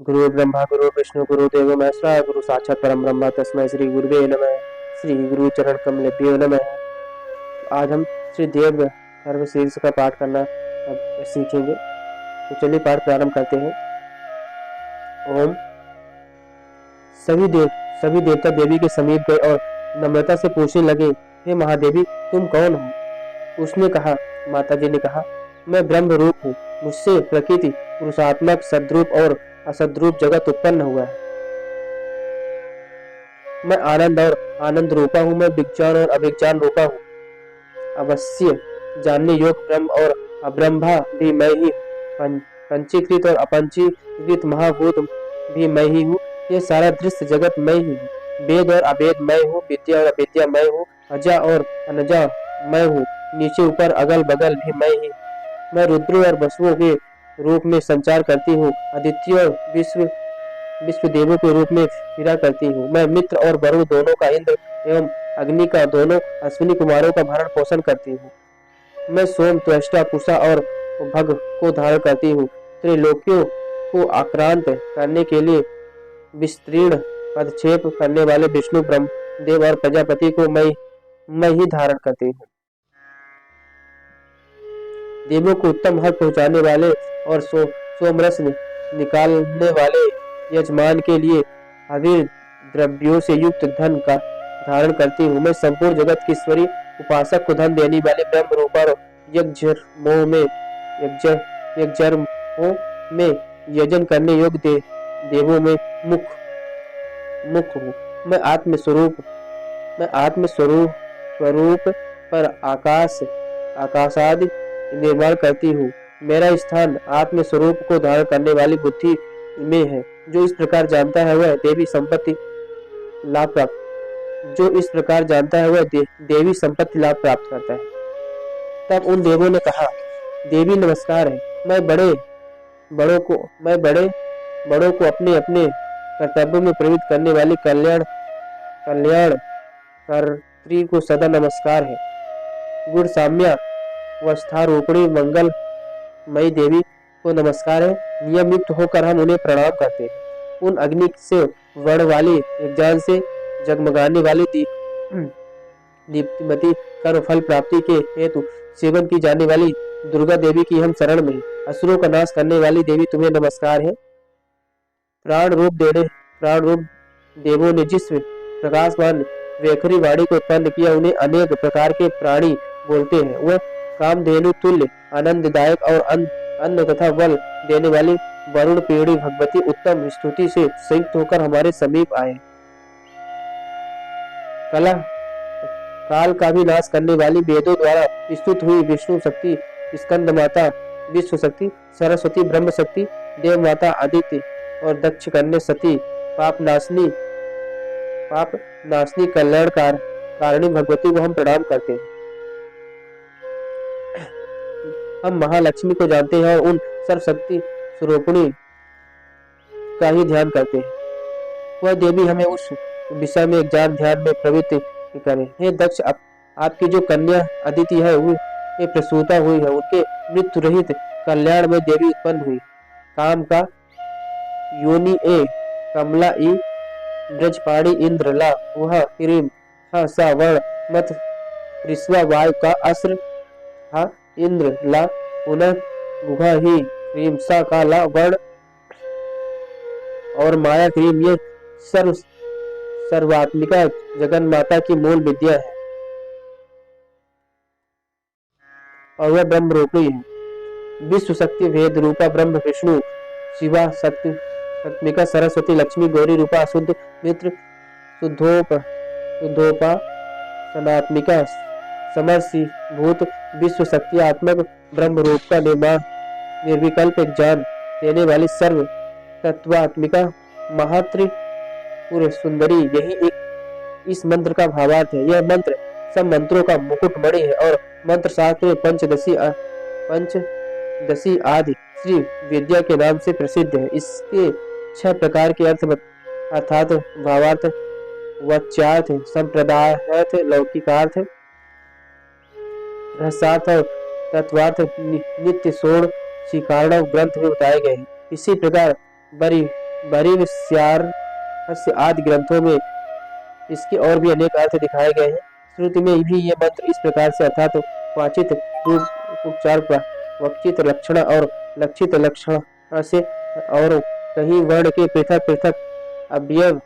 गुरु ब्रह्मा गुरु विष्णु गुरुदेव महेश्वरा गुरु साक्षात परम ब्रह्म तस्मै श्री गुरुवे नमः। श्री गुरु चरण कमलेभ्यो नमः। आज हम श्री देव धर्म शीर्ष का पाठ करना सीखेंगे। तो चलिए पाठ प्रारंभ करते हैं। ओम। सभी देवता देवी के समीप गए और नम्रता से पूछने लगे, हे महादेवी, तुम कौन हो? उसने कहा, माताजी ने कहा, मैं ब्रह्म रूप हूँ। मुझसे प्रकृति, पुरुषात्मक, सद्रूप और असद्रूप जगत उत्पन्न हुआ है। मैं आनंद और आनंद रूपा हूँ। मैं विज्ञान और अविज्ञान रूपा हूँ। अवश्य जानने योग्य ब्रह्म और अब्रह्मा भी मैं ही हूँ। पंचीकृत और अपंचीकृत महाभूत भी मैं ही हूँ। ये सारा दृश्य जगत मैं ही हूँ। वेद और अवेद मैं हूँ। विद्या और अविद्या मैं हूँ। अजा और अनजा मैं हूँ। नीचे ऊपर अगल बगल भी मैं ही। मैं रुद्र और वसुओं के रूप में संचार करती हूँ। आदित्य और विश्व देवों के रूप में फिरा करती हूँ। मैं मित्र और वरुण दोनों का, इंद्र एवं अग्नि का दोनों अश्विनी कुमारों का भरण पोषण करती हूँ। मैं सोम, त्वष्टा, कुशा और भग को धारण करती हूँ। त्रिलोकियों को आक्रांत करने के लिए विस्तीर्ण पदक्षेप करने वाले विष्णु, ब्रह्मदेव और प्रजापति को मैं ही धारण करती हूँ। देवों को उत्तम हक पहुँचाने वाले और सोमरस निकालने वाले यजमान के लिए हवीर द्रव्यों से युक्त धन का धारण करती हूँ। मैं संपूर्ण जगत की ईश्वरी उपासक को धन देने वाले ब्रह्म रूप और यज्ञर्मों में यजन करने योग्य देवों में मुख हूँ। मैं स्वरूप पर आकाशादि निर्माण करती हूँ। मेरा स्थान आत्म स्वरूप को धारण करने वाली बुद्धि में है। जो इस प्रकार जानता है वह देवी संपत्ति लाभ प्राप्त करता है। तब उन देवों ने कहा, देवी नमस्कार है। मैं बड़ों को अपने अपने कर्तव्यों में प्रवृत्त करने वाली कल्याणकर्त्री को सदा नमस्कार है। गुण साम्या वस्थारूपिणी मंगल मई देवी को नमस्कार है। नियम युक्त होकर हम उन्हें प्रणाम करते हैं। उन अग्नि से वर्ण वाली, यज्ञान से जगमगाने वाली दीप्तिमती कर्म फल प्राप्ति के हेतु सेवन की जाने वाली दुर्गा देवी की हम शरण में। असुरों का नाश करने वाली देवी तुम्हें नमस्कार है। प्राण रूप देवों ने जिस प्रकाशमान वेखरी वाणी को उत्पन्न किया, उन्हें अनेक प्रकार के प्राणी बोलते हैं। वह कामधेनु तुल्य आनंददायक और अन्न तथा बल देने वाली वरुण पीढ़ी भगवती उत्तम स्तुति से संयुक्त होकर हमारे समीप आए। काल का भी नाश करने वाली वेदों द्वारा स्तुत हुई विष्णु शक्ति, स्कंद माता विश्व शक्ति, सरस्वती ब्रह्म शक्ति, देव माता आदित्य और दक्ष कन्या सती, पाप नाशनी कल्याण कारिणी भगवती को हम प्रणाम करते हैं। हम महालक्ष्मी को जानते हैं और उन सर्वशक्ति स्वरूपिणी का ही ध्यान करते हैं। वह देवी हमें उस विषय में ध्यान में प्रवृत्त करें। हे दक्ष, आपकी जो कन्या अदिति है वे प्रसूता हुई है। उनके मृत्यु रहित कल्याण में देवी उत्पन्न हुई। काम का योनि ए कमला ई ब्रजपाणी इंद्र ला वह हिरिम हा सा वर्ण मत ऋष्वा वायु का अस्र हा इंद्र ला पुनः गुहा ही क्रीम सा का ला वर्ण और माया क्रीम ये सर्वात्मिका जगन माता की मूल विद्या है और वह ब्रह्म रूपी है। विश्व शक्ति वेद रूपा ब्रह्म विष्णु शिवा शक्तिका सरस्वती लक्ष्मी गौरी रूपा शुद्ध मित्र शुद्धोपा सनात्मिका समर्षि भूत विश्व शक्ति आत्मक ब्रह्म रूप का निर्विकल्प ज्ञान देने वाली सर्व तत्वात्मिका महात्रिपुर सुंदरी, यही इस मंत्र का भावार्थ है। यह मंत्र सब मंत्रों का मुकुटमणि है और मंत्र शास्त्र में पंचदशी आदि श्री विद्या के नाम से प्रसिद्ध है। इसके 6 प्रकार के अर्थ अर्थात भावार्थ, वाच्यार्थ, संप्रदायार्थ, लौकिकार्थ, रहस्यार्थ और तत्वार्थ नित्य सोण शिकारणव ग्रंथ में बताए गए हैं। इसी प्रकार बरीवस्यार्हस्य आदि ग्रंथों में इसके और भी अनेक अर्थ दिखाए गए हैं। श्रुति में भी ये मंत्र इस प्रकार से अर्थात वाचित रूप उपचार वक्षित लक्षण और लक्षित लक्षण से और कहीं वर्ण के पृथक पृथक अवयव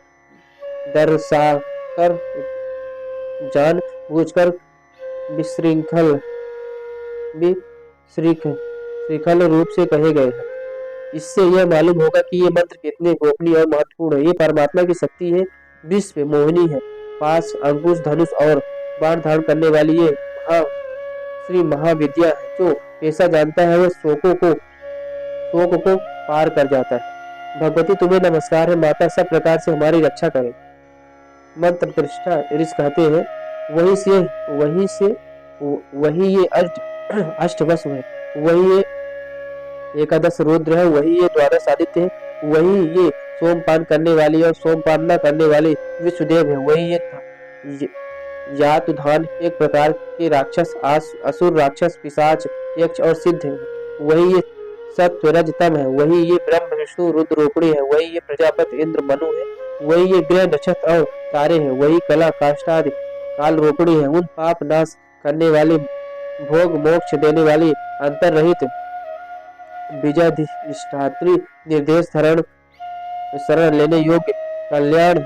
दर्शाकर जान बूझकर विशृंखल विशृंखल रूप से कहे गए हैं। इससे यह मालूम होगा कि ये मंत्र कितने गोपनीय और महत्वपूर्ण है। ये परमात्मा की शक्ति है, विश्व मोहिनी है। पास अंकुश धनुष और बाण धारण करने वाली ये श्री महाविद्या है। जो ऐसा जानता है वह शोक को पार कर जाता है। भगवती तुम्हें नमस्कार है माता, सब प्रकार से हमारी रक्षा करे। मंत्र दृष्टा ऋषि कहते हैं वही ये अष्टवसु है, वही ये एकादश रुद्र है, वही ये द्वादश आदित्य है, वही ये सोमपान करने वाली और सोमपान न करने वाले विश्वदेव है, वही ये यातुधान एक प्रकार के राक्षस असुर राक्षस पिशाच यक्ष और सिद्ध है, वही ये सत्वरजतम है, वही ये ब्रह्म विष्णु रुद्र रोपणी है, वही ये प्रजापति इंद्र मनु है, वही ये ग्रह नक्षत्र और तारे हैं, वही कला काष्ठादि काल रोपणी है। उन पाप नाश करने वाली भोग मोक्ष देने वाली अंतर रहित बीजाधिष्ठात्री निर्देश शरण लेने योग्य कल्याण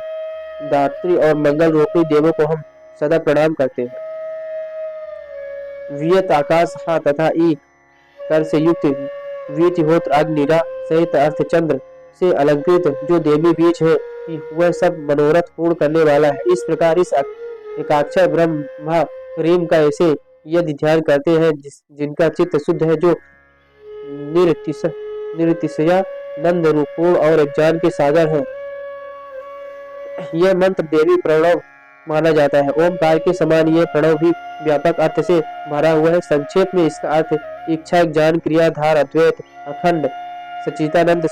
दात्री और मंगल रूपी देवों को हम सदा प्रणाम करते हैं। वियत आकाश हा तथा ई कर से युक्त वीतिहोत्र अग्निरा सहित अर्धचंद्र से अलंकृत जो देवी बीज है कि वह सब मनोरथ पूर्ण करने वाला है। इस प्रकार इस एकाक्षर ब्रह्मा प्रेम का ऐसे यदि ध्यान करते हैं जिनका चित्त शुद्ध है, जो निरतिशया नंद रूपूर्ण और ज्ञान के सागर है, यह मंत्र देवी प्रणव माना जाता है। ओमकार के समान यह प्रणव भी व्यापक अर्थ से भरा हुआ है। संक्षेप में इसका अर्थ इच्छा ज्ञान क्रियाधार अद्वैत अखंड सचितानंद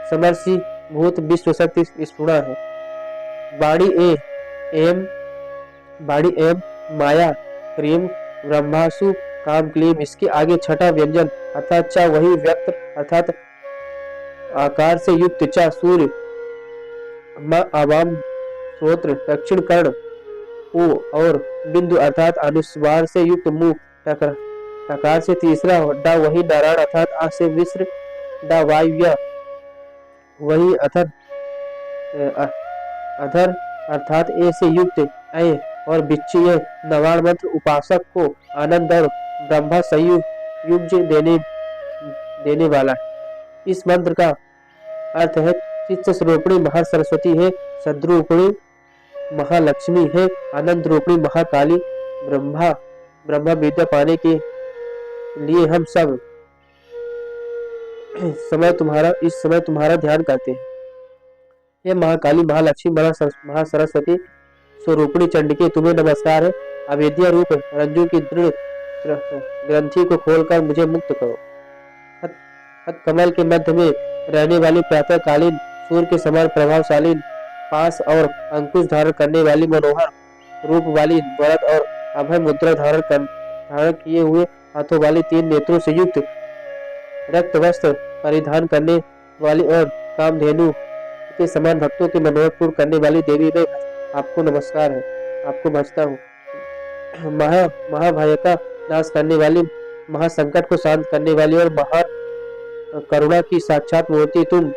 समर्षि भूत विश्व शक्ति स्फुड़ा है। बाणी एम माया क्रीम ब्रह्मासु काम क्लीम, इसके आगे छठा व्यंजन अर्थात चा वही व्यक्त अर्थात आकार से युक्त चा सूर्य आवाम श्रोत्र दक्षिण कर्ण ओ और बिंदु अर्थात अनुस्वार से युक्त मुंह टकार से तीसरा डा वही नारायण अर्थात आ से विश्र डा वायु वही अधर अर्थात ए से युक्त ऐ और बिच्ची नवाण मंत्र उपासक को आनंद और ब्रह्मा संयुक्त देने वाला है। इस मंत्र का अर्थ है चित्त स्वरूपिणी महासरस्वती है, सद्रूपिणी महालक्ष्मी है, आनंद रूपिणी महाकाली। ब्रह्मा विद्या पाने के लिए हम सब इस समय तुम्हारा ध्यान करते हैं। हे महाकाली महालक्ष्मी महासरस्वती स्वरूपिणी चंडिके तुम्हें नमस्कार है। अवेद्या रूप रज्जु की दृढ़ ग्रंथि को खोलकर मुझे मुक्त करो। कमल के मध्य में रहने वाली प्रातःकालीन सूर्य के समान प्रभावशाली पास और अंकुश धारण करने वाली मनोहर रूप वाली वरद और अभय मुद्रा धारण किए हुए हाथों वाली तीन नेत्रों से युक्त रक्त वस्त्र परिधान करने वाली और कामधेनु के समान भक्तों के मनोरथ पूर्ण करने वाली देवी में आपको नमस्कार है, आपको भजता हूँ। महाभय का नाश करने वाली, महासंकट को शांत करने वाली और महान करुणा की साक्षात मूर्ति तुम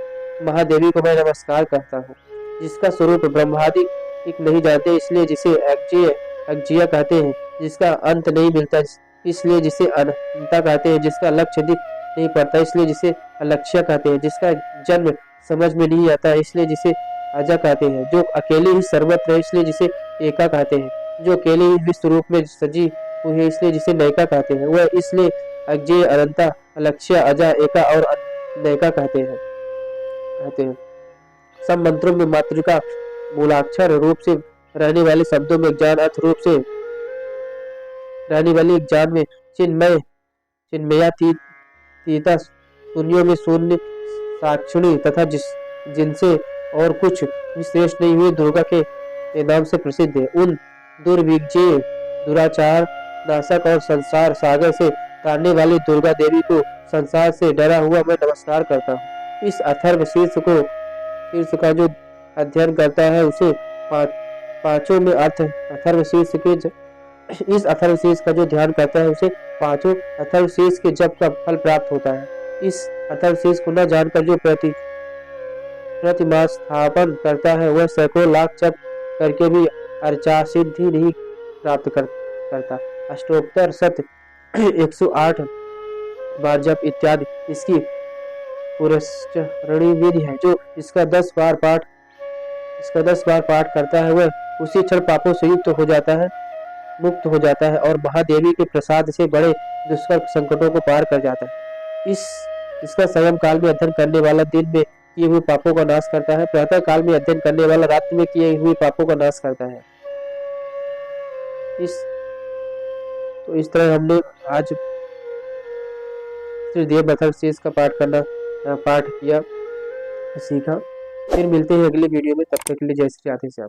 महादेवी को मैं नमस्कार करता हूँ, जिसका स्वरूप ब्रह्मादि नहीं जानते इसलिए जिसे अज्ञेय कहते हैं, जिसका अंत नहीं मिलता इसलिए जिसे अनंता कहते हैं, जिसका लक्ष्य दिख नहीं पड़ता इसलिए जिसे अलक्ष्य कहते हैं, जिसका जन्म समझ में नहीं आता इसलिए जिसे अजा कहते हैं, जो अकेले ही सर्वत्र है इसलिए जिसे एका कहते हैं, जो अकेले ही विश्व रूप में सजी हुई है इसलिए जिसे नैका कहते हैं, वह इसलिए अज्ञेय अनंता अलक्ष्य अजा एका और नैका कहते हैं। सब मंत्रों में मातृका मूलाक्षर रूप से रहने वाले शब्दों में ज्ञान अर्थ रूप से रहने वाली ज्ञान में चिन्मया तीता शून्यों में शून्य साक्षिणी तथा जिनसे और कुछ श्रेष्ठ नहीं हुए दुर्गा के नाम से प्रसिद्ध है। उन दुर्विजय दुराचार नाशक और संसार सागर से तारने वाली दुर्गा देवी को संसार से डरा हुआ मैं नमस्कार करता हूँ। इस अथर्व शीर्ष को शीर्ष का जो अध्ययन करता है उसे पांचों में अथर्वशीर्ष के इस अथर्वशीर्ष का जो ध्यान करता है उसे पांचों अथर्वशीर्ष के जप का फल प्राप्त होता है। इस अथर्वशीर्ष को न जानकर जो प्रतिमा स्थापन करता है वह सैकड़ों लाख जप करके भी अर्चा सिद्धि नहीं प्राप्त करता। अष्टोत्तर सत्य 108 बार जप इत्यादि इसकी पुरस्चरणी विधि है। जो इसका 10 बार पाठ करता है वह उसी क्षण पापों से मुक्त हो जाता है और महादेवी के प्रसाद से बड़े दुष्कर संकटों को पार कर जाता है। इसका संयम काल में अध्ययन करने वाला दिन में किए हुए पापों का नाश करता है। प्रातः काल में अध्ययन करने वाला रात्रि में किए हुए पापों का नाश करता है। इस तरह हमने आज श्री देव अथर्वशीर्ष का पाठ किया, सीखा। फिर मिलते हैं अगले वीडियो में, तब तक के लिए जय श्री राधे श्याम।